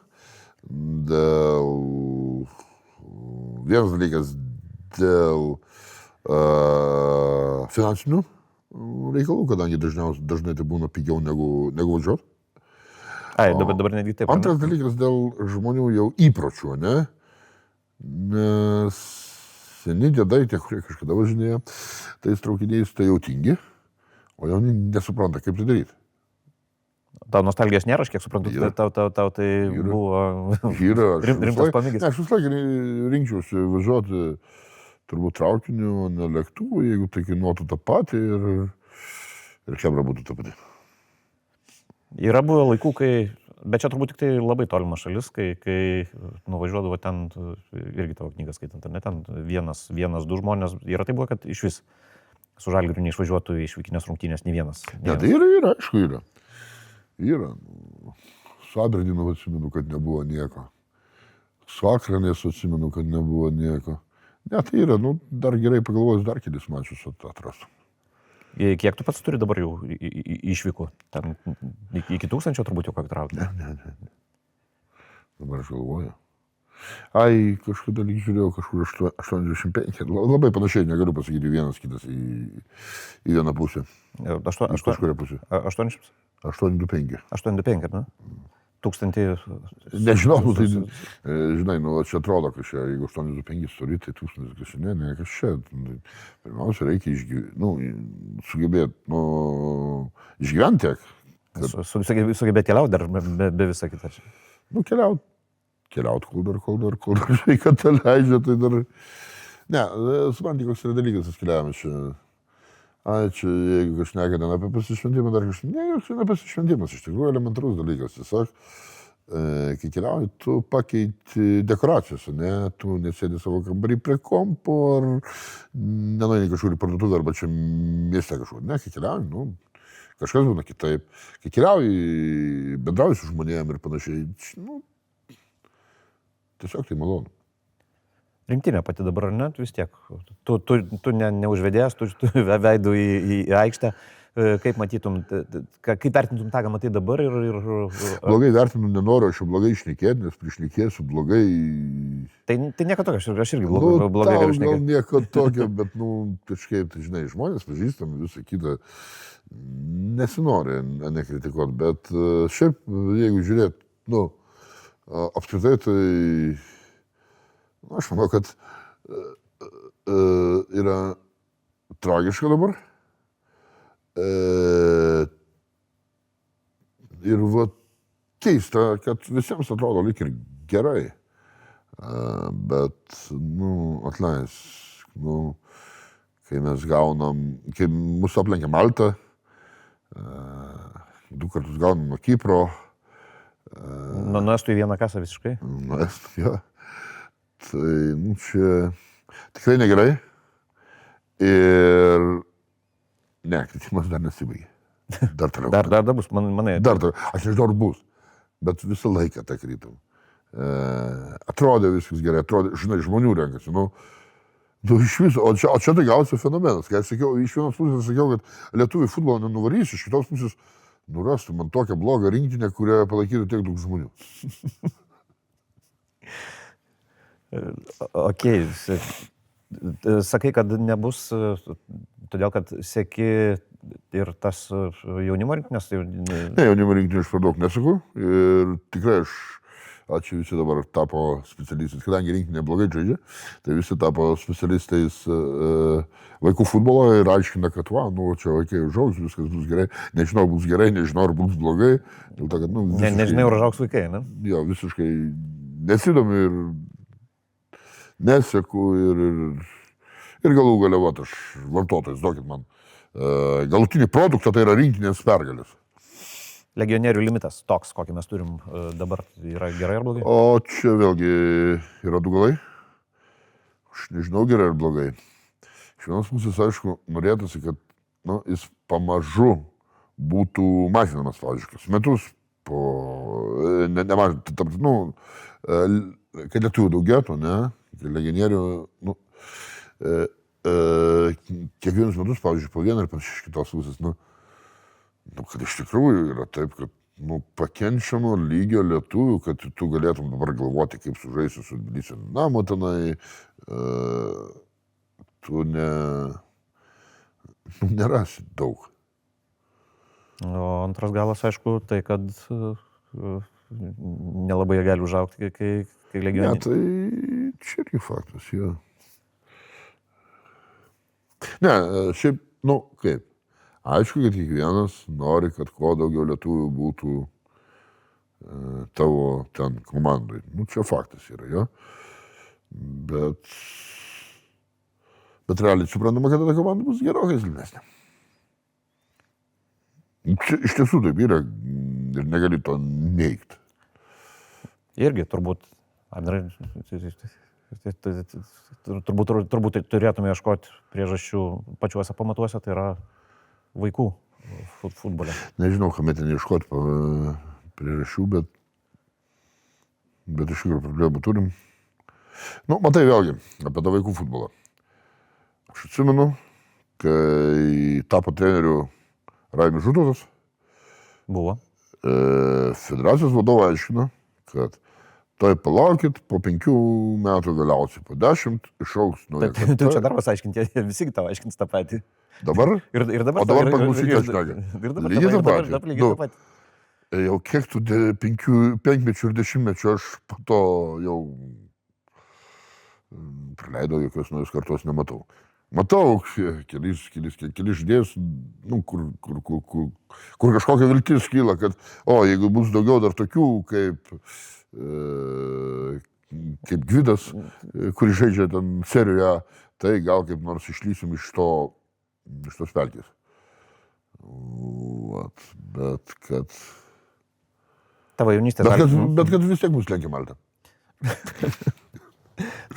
Vienas dalykas dėl finansinių reikalų, kadangi dažnai tai būna pigiau negu važiuoti. Ai, dabar netgi taip. Antras dalykas dėl žmonių jau įpročių, ne? Nes seni dėdai, tie, kurie kažkada važinėjo, tais traukiniais tai jau tingi, o jauni nesupranta, kaip tai daryti. Tau nostalgijos nėra, aš kiek suprantu, tau tai buvo rimtas pamėgis. Ne, aš vis laik rinkčiausi važiuoti turbūt traukiniu, ne lėktuvu, jeigu tai kainuotų tą patį ir chebra būtų tą patį. Yra buvę laikų, bet čia turbūt tik tai labai tolima šalis, kai nuvažiuodavo ten, irgi tavo knygą skaitant, ne ten vienas, du žmonės, yra tai buvo, kad iš vis su Žalgiriu neišvažiuotų į išvykinės rungtynės nei vienas. Ne, tai yra, aišku, yra. Yra. Su Aberdinu atsimenu, kad nebuvo nieko. Su Akranės atsimenu, kad nebuvo nieko. Ne, tai yra, dar gerai pagalvojus, dar kelis mačius atrastų. Kiek tu pats turi dabar jau išvykų? Ten iki 1000 turbūt jau ką traukti? Ne. Dabar aš galvoju. Ai, kažkada lyg žiūrėjau, kažkur 85. Labai panašiai, negaliu pasakyti vienas kitas į vieną pusę. Į kažkurią pusę. 800? 825. 825, ne? 1000. Nežinau, tai, žinai, čia atrodo, kad čia, jeigu 825 turi, tai 1000, kas čia, ne, kas čia. Pirmiausia, reikia sugebėti, išgyventi tiek. Sugebėti keliauti dar be visą kitą čia. Keliaut, kol dar sveikata leidžia, tai dar... Ne, supranti, koks yra dalykas, tas keliavimas čia. Čia, jeigu kažneka ten apie pasišventimą, dar kažneka, ne, joks ne pasišventimas, iš tikrųjų elementarus dalykas. Tiesiog, kai keliauji, tu pakeiti dekoracijas, ne, tu nesėdi savo kambarį prie kompo, ar nenueini kažkur į parduotuvę, arba čia mieste kažkur. Ne, kai keliauji, kažkas būna kitaip. Kai keliauji, bendrauji su žmonėm ir panašiai, tiesiog tai malonu. Rinktinė pati dabar, ne, vis tiek. Tu neužvedėjęs, tu veidų į aikštę. Kaip matytum, kaip vertintum tą, ką matai dabar ir... Blogai vertinu nenoriu, aš jau blogai išnekėti, nes prišnekėsiu blogai... Tai nieko tokio, aš irgi blogai galiu išnekėti. Gal nieko tokio, bet, kažkaip, tai žinai, žmonės pažįstami, visą kitą, nesinori nekritikuoti, bet šiaip, jeigu žiūrėt, apskritai, tai... Aš manau, kad yra tragiška dabar. Ir keista, kad visiems atrodo lyg ir gerai. Bet, atleisk, kai mes gaunam, kai mūsų aplenkia Malta, 2 kartus gaunam nuo Kipro. Nuo Estų į vieną kasą visiškai? Nuo Estų, jo. Tai, čia tikrai negerai. Ir ne, kritimas dar nesibaigė. Dar toliau. Dar bus, manai. Dar toliau. Aš nežinau, ar bus, bet visą laiką tą kritam. Atrodė viskas gerai, žinai, žmonių renkasi. Iš viso, o čia tai gausi fenomenas. Kai aš sakiau, iš vienos pusės sakiau, kad lietuvių futbolą nenuvarys, iš kitos pusės nurastų man tokią blogą rinktinę, kurioje palaikytų tiek daug žmonių. Ok, sakai, kad nebus, todėl kad seki ir tas jaunimo rinktinės. Ne, jaunimo rinktinė aš per daug nesakau ir tikrai ačiū visi dabar tapo specialistais, kadangi rinktinė blogai žaidžia, tai visi tapo specialistais vaikų futbolo ir aiškina, kad čia vaikai užaugs, viskas bus gerai, nežinau, bus gerai, nežinau, ar bus blogai. Dėl to, kad, visiškai, nežinai, ar užaugs vaikai, ne? Jo, visiškai nesidomi ir neseku ir galų gale, aš vartotojas, duokit man. Galutinį produktą tai yra rinktinės pergalės. Legionierių limitas toks, kokį mes turim dabar, yra gerai ar blogai? O čia vėlgi yra du galai. Aš nežinau gerai ar blogai. Iš vienos pusės, aišku, norėtųsi, kad jis pamažu būtų mažinamas, pavyzdžiui, metus po... kad lietuvių daugėtų, ne? Legionierių, kiekvienus metus, pavyzdžiui, po vieną ir panašiai iš kitos pusės, kad iš tikrųjų yra taip, kad pakenčiamo lygio lietuvių, kad tu galėtum dabar galvoti, kaip sužaisi su Tbilisiu Dinamo tenai, tu nerasi daug. O antras galas, aišku, tai kad nelabai jie gali užaugti, kai legionieriai. Ne, tai čia irgi faktas, jo. Ne, šiaip, kaip. Aišku, kad kiekvienas nori, kad kuo daugiau lietuvių būtų tavo ten komandai. Čia faktas yra, jo. Bet realiai suprantama, kad ta komanda bus gerokai silpnesnė. Iš tiesų taip yra ir negali to neigti. Irgi turbūt, turbūt turėtume ieškoti priežasčių pačiuose pamatuose, tai yra vaikų futbole. Nežinau, kam ten ieškoti priežasčių, bet iš tikrųjų problemų turim. Matai vėlgi, apie tą vaikų futbolą. Aš atsimenu, kai tapo treneriu Raimis Žutovas. Buvo. Federacijos vadovai aiškino, kad palaukit, po 5 metų galiausiai, po 10 išaugs nauja karta. Tu čia darbas aiškinti, visi tau aiškins tą patį. Dabar? Ir dabar. O dabar paklausyk, aš šneka. Lygiai tą patį. Jau kiek tų 5 mečių ir 10 mečių aš po to jau praleidau, jokios naujos kartos nematau. Matau kelis žaidėjus, kur kažkokia viltis kyla, kad jeigu bus daugiau dar tokių kaip Gvidas, kuris žaidžia ten serijoje, tai gal kaip nors išlysim iš tos pelkės. Bet kad... Tavo jaunystė bet kad vis tiek mus lenkia Malta.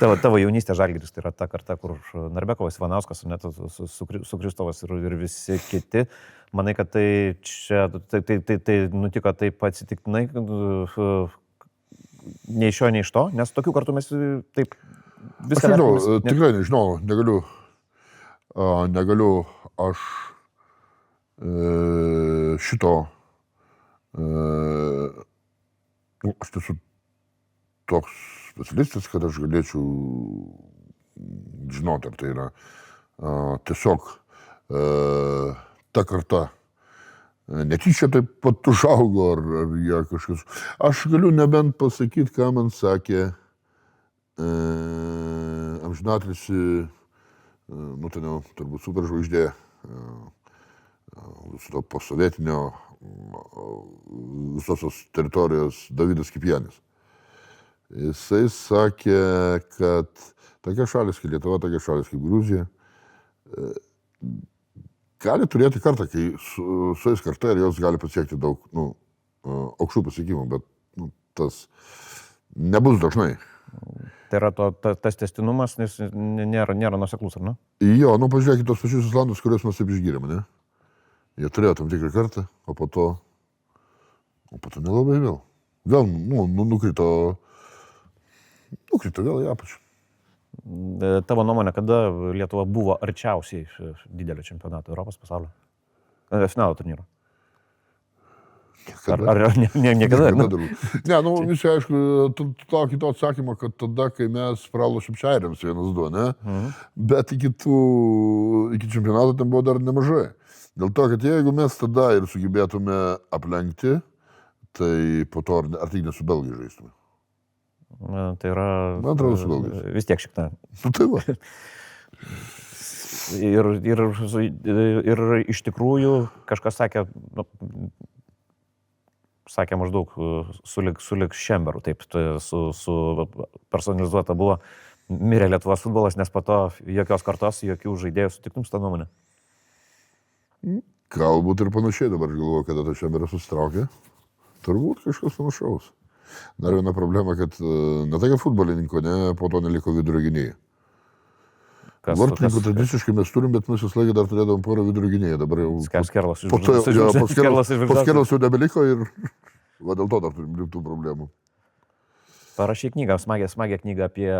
Tavo jaunystė Žalgiris, tai yra ta karta, kur Narbekovas, Ivanauskas, net su Kristovas ir visi kiti. Manai, kad tai čia, tai nutiko taip atsitiktinai, nei iš jo, nei iš to, nes tokių kartų mes taip viską... Tikrai nežinau, negaliu aš šito, aš esu toks specialistas, kad aš galėčiau žinoti, ar tai yra tiesiog ta karta netyčia taip pat užaugo, ar jie kažkas. Aš galiu nebent pasakyti, ką man sakė amžinatilsį, ten jau turbūt superžvaigždė, viso to posovietinio visos teritorijos Davidas Kipjanis. Jisai sakė, kad tokia šalis kaip Lietuva, tokia šalis kaip Gruzija gali turėti kartą, kai su jais karta ir jos gali pasiekti daug aukštų pasiekimų, bet tas nebus dažnai. Tai yra tas tęstinumas, nes nėra nuoseklus, ar ne? Jo, pažiūrėkit tos pačius Islandus, kuriuos mes taip išgyrėme, ne? Jie turėjo tam tikrą kartą, o po to nelabai vėl. Vėl nukrito vėl į apačią. Tavo nuomonė, kada Lietuva buvo arčiausiai didelio čempionato Europos pasaulio? Finalo turnyro. Ar niekada? Ne, nu, visi aišku, tokį to atsakymą, kad tada, kai mes pralošėm šairiams 1-2, ne? Bet iki čempionato ten buvo dar nemažai. Dėl to, kad jeigu mes tada ir sugebėtume aplenkti, tai po to ar tik ne su belgai žaistume. Tai yra... Man atrodo, su belgais. Vis tiek šiek tiek. Tai va. Ir iš tikrųjų kažkas sakė maždaug sulig Šemberu, taip, su personalizuota buvo, mirė Lietuvos futbolas, nes po to jokios kartos, jokių žaidėjų sutiktum su tą nuomonę. Galbūt ir panašiai dabar galvoju, kada tas Šemberas susitraukė. Turbūt kažkas panašaus. Dar viena problema, kad ne tai, kad futbolininko, ne, po to neliko vidurio gynėjų. Vartininkų tradiciškai mes turim, bet mes vis laiką dar turėdavom porą vidurio gynėjų. Dabar jau... Skerlas jau nebeliko ir va dėl to dar turim rimtų problemų. Parašyk knygą, smagią knygą apie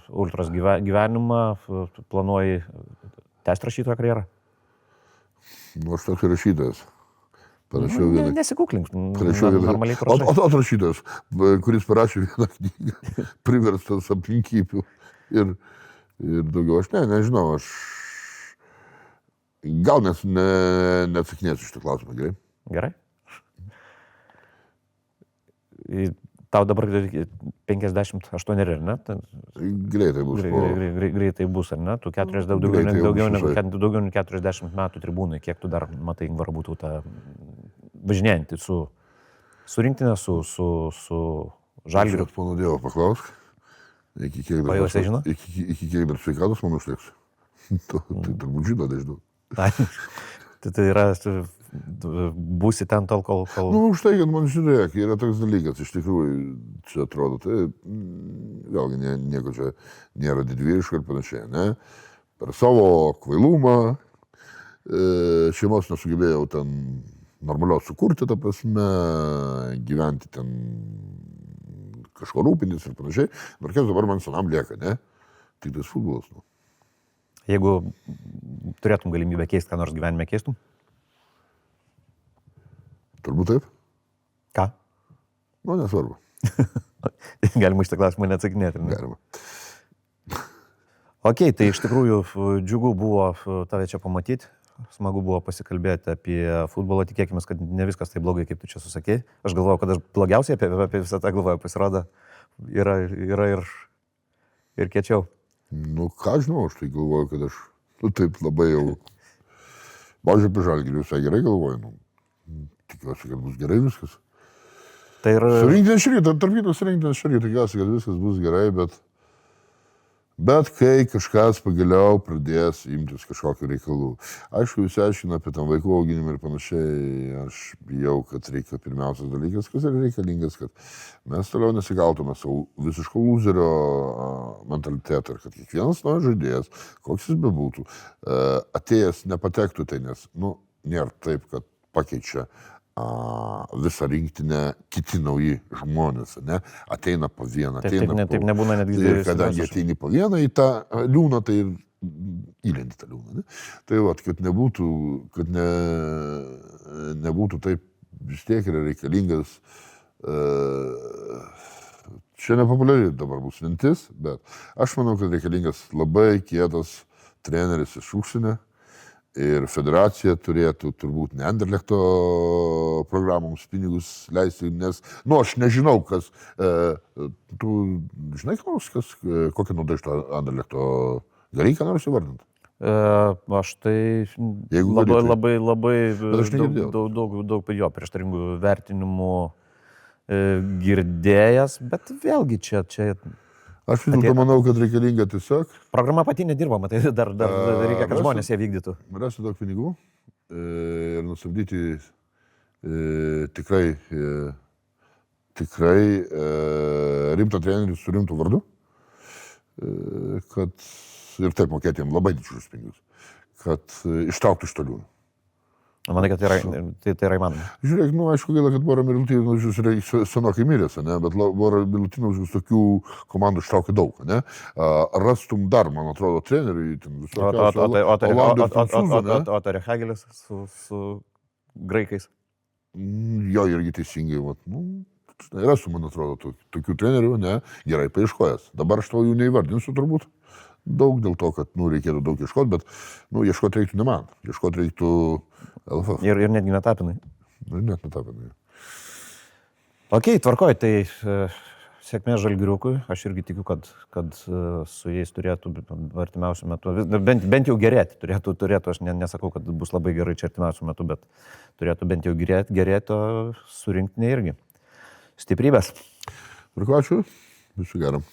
ultros gyvenimą. Planuoji tęsti rašytojo karjerą? Nu, aš toks rašytojas. Parašiau vieną... Nesikuklink, normaliai parašai. O rašytojas, kuris parašė vieną knygą, priverstas aplinkybių. Ir daugiau aš nežinau, aš gal neatsakinėsiu šitą klausimą, gerai? Gerai. Tau dabar 58, ar ne? Greitai bus. Greitai bus, ar ne? Tu daugiau negu 40 metų tribūnai, kiek tu dar matai Varbutų tą važinėjantį su rinktinė, su Žalgiriu. Aš pono Dievo paklausk. Iki kiek dar sveikatos man užteks. Tai turbūt žino, nežinau. Tai yra, būsi ten tol, kol... Nu, už tai, kad man žiūrėk, yra toks dalykas, iš tikrųjų, čia atrodo, tai vėlgi nieko čia nėra didvyriška ir panašiai, ne? Per savo kvailumą šeimos nesugebėjau ten normalios sukurti, ta prasme, gyventi ten kažko rūpintis ir panašiai. Ir kas dabar man senam lieka, ne? Tik tas futbolas. Nu. Jeigu turėtum galimybę keisti, ką nors gyvenime keistum? Turbūt taip. Ką? Nu, nesvarbu. Galima iš tą klausimą neatsakinėti. Ne? Galima. Ok, tai iš tikrųjų džiugu buvo tave čia pamatyti. Smagu buvo pasikalbėti apie futbolą, tikėkime, kad ne viskas taip blogai, kaip tu čia susakei. Aš galvojau, kad aš blogiausiai apie visą tą galvoju, pasirodo, yra ir kiečiau. Nu, ką žinau, aš tai galvoju, kad aš taip labai jau... Pavyzdžiui, apie Žalgirį visai gerai galvoju. Nu, tikiuosi, kad bus gerai viskas. Tai ir... Surinktinė širį, tarp kitos surinktinė širį, tikiuosi, kad viskas bus gerai, bet kai kažkas pagaliau pradės imtis kažkokių reikalų. Aišku, visi aiškina apie tam vaikų auginimą ir panašiai. Aš bijau, kad reikia pirmiausias dalykas, kas yra reikalingas, kad mes toliau nesigautume savo visiško lūzerio mentalitetą ir kad kiekvienas naujas žaidėjas, koks jis bebūtų, atėjęs nepatektų tai, nes, nu, nėra taip, kad pakeičia visą rinktinę kiti nauji žmonės, ne? Ateina po vieną, taip nebūna netgi. Ir kadangi ateini po vieną į tą liūną, tai ir įlendi tą liūną, ne? Tai vat, kad nebūtų taip, vis tiek yra reikalingas, čia nepopuliari dabar bus mintis, bet aš manau, kad reikalingas labai kietas treneris iš užsienio. Ir federacija turėtų turbūt ne Anderlechto programoms pinigus leisti, nes, nu, aš nežinau, kas, tu žinai, kokią naudą iš to Anderlechto gali ką nors įvardinti? Aš tai labai daug jo prieštaringų vertinimų girdėjęs, bet vėlgi čia... Aš vis dėlto manau, kad reikalinga tiesiog... Programa pati nedirba, matai, dar reikia, kad žmonės ją vykdytų. Rasti daug pinigų ir nusamdyti tikrai rimtą trenerį su rimtu vardu, kad ir taip mokėti jam labai didžiulius pinigus, kad ištrauktų iš tolių. Manai, kad tai yra įmanoma. Žiūrėk, nu, aišku, gaila, kad Bora Milutinovas senokai miręs, ne, bet Bora Milutinovas tokių komandų ištraukė daug, ne. Rastum dar, man atrodo, treneriui, Ottari Hagelis su graikais. Jo irgi teisingai, vat, yra su, man atrodo, tokių trenerių, ne, gerai paieškojęs. Dabar aš to jų neįvardinsiu turbūt daug, dėl to, kad, reikėtų daug ieškoti, bet, ieškoti reiktų ne man, ieškoti reiktų LFF. Ir netgi netapinai. Net netapinai. Ok, tvarkoj, tai sėkmės Žalgiriukui, aš irgi tikiu, kad su jais turėtų artimiausiu metu, bent jau gerėti, turėtų, aš nesakau, kad bus labai gerai čia artimiausiu metu, bet turėtų bent jau gerėti, o surinkti ne irgi. Stiprybės. Ir ko ačiū, visų geram.